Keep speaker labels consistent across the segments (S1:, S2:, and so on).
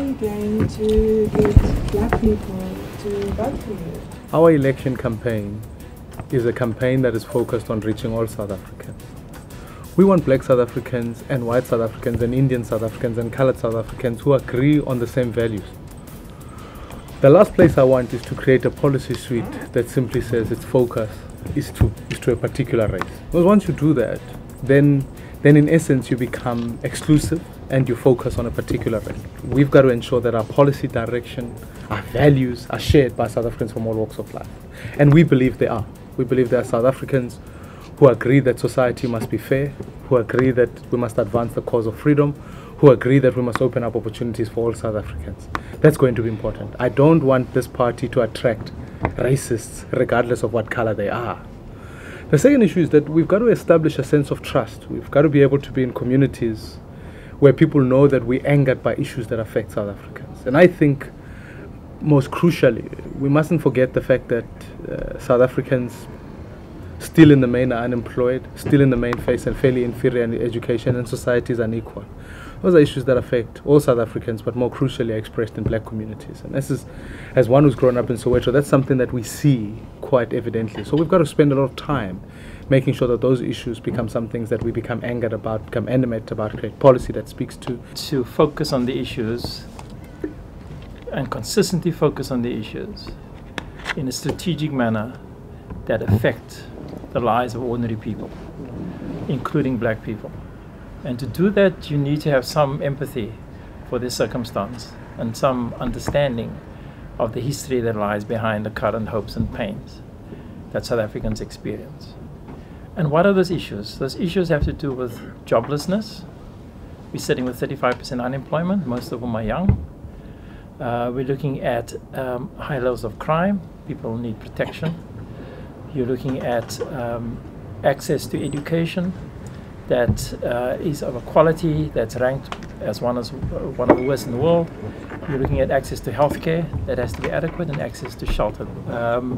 S1: you going to get black people to vote for you?
S2: Our election campaign is a campaign that is focused on reaching all South Africans. We want black South Africans and white South Africans and Indian South Africans and colored South Africans who agree on the same values. The last place I want is to create a policy suite that simply says its focus is to a particular race. Because once you do that, then in essence you become exclusive and you focus on a particular race. We've got to ensure that our policy direction, our values are shared by South Africans from all walks of life. And we believe they are. We believe there are South Africans who agree that society must be fair, who agree that we must advance the cause of freedom, who agree that we must open up opportunities for all South Africans. That's going to be important. I don't want this party to attract racists regardless of what color they are. The second issue is that we've got to establish a sense of trust. We've got to be able to be in communities where people know that we're angered by issues that affect South Africans. And I think most crucially, we mustn't forget the fact that South Africans still in the main are unemployed, still in the main face and fairly inferior in education, and society is unequal. Those are issues that affect all South Africans, but more crucially are expressed in black communities. And this is, as one who's grown up in Soweto, that's something that we see quite evidently. So we've got to spend a lot of time making sure that those issues become some things that we become angered about, become animated about, create policy that speaks to.
S3: To focus on the issues and consistently focus on the issues in a strategic manner that affect the lives of ordinary people, including black people. And to do that, you need to have some empathy for this circumstance and some understanding of the history that lies behind the current hopes and pains that South Africans experience. And what are those issues? Those issues have to do with joblessness. We're sitting with 35% unemployment, most of them are young. We're looking at high levels of crime. People need protection. You're looking at access to education that is of a quality that's ranked as one of the worst in the world. You're looking at access to healthcare that has to be adequate and access to shelter.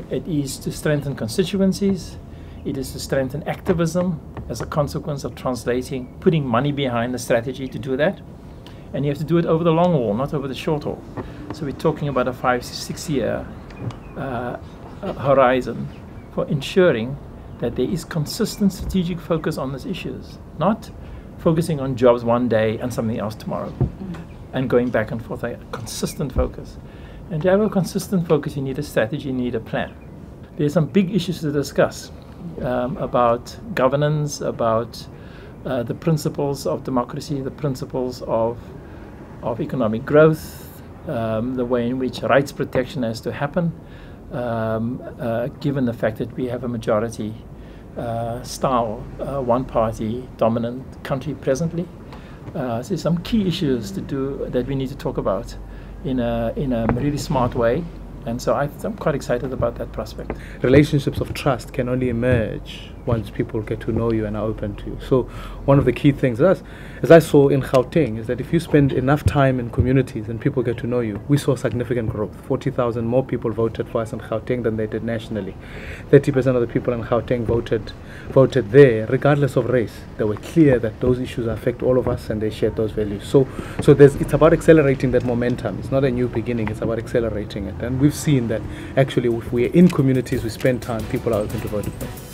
S3: It is to strengthen constituencies. It is to strengthen activism as a consequence of putting money behind the strategy to do that. And you have to do it over the long haul, not over the short haul. So we're talking about a 5 to 6 year horizon for ensuring that there is consistent strategic focus on these issues, not focusing on jobs one day and something else tomorrow, and going back and forth, a consistent focus. And to have a consistent focus, you need a strategy, you need a plan. There's some big issues to discuss about governance, about the principles of democracy, the principles of economic growth, the way in which rights protection has to happen, given the fact that we have a majority style, one-party dominant country presently. So there's some key issues that we need to talk about in a really smart way. And so I'm quite excited about that prospect.
S2: Relationships of trust can only emerge once people get to know you and are open to you. So one of the key things, as I saw in Gauteng, is that if you spend enough time in communities and people get to know you, we saw significant growth. 40,000 more people voted for us in Gauteng than they did nationally. 30% of the people in Gauteng voted there, regardless of race. They were clear that those issues affect all of us and they shared those values. So it's about accelerating that momentum. It's not a new beginning, it's about accelerating it. And we've seen that actually if we're in communities, we spend time, people are open to vote for us.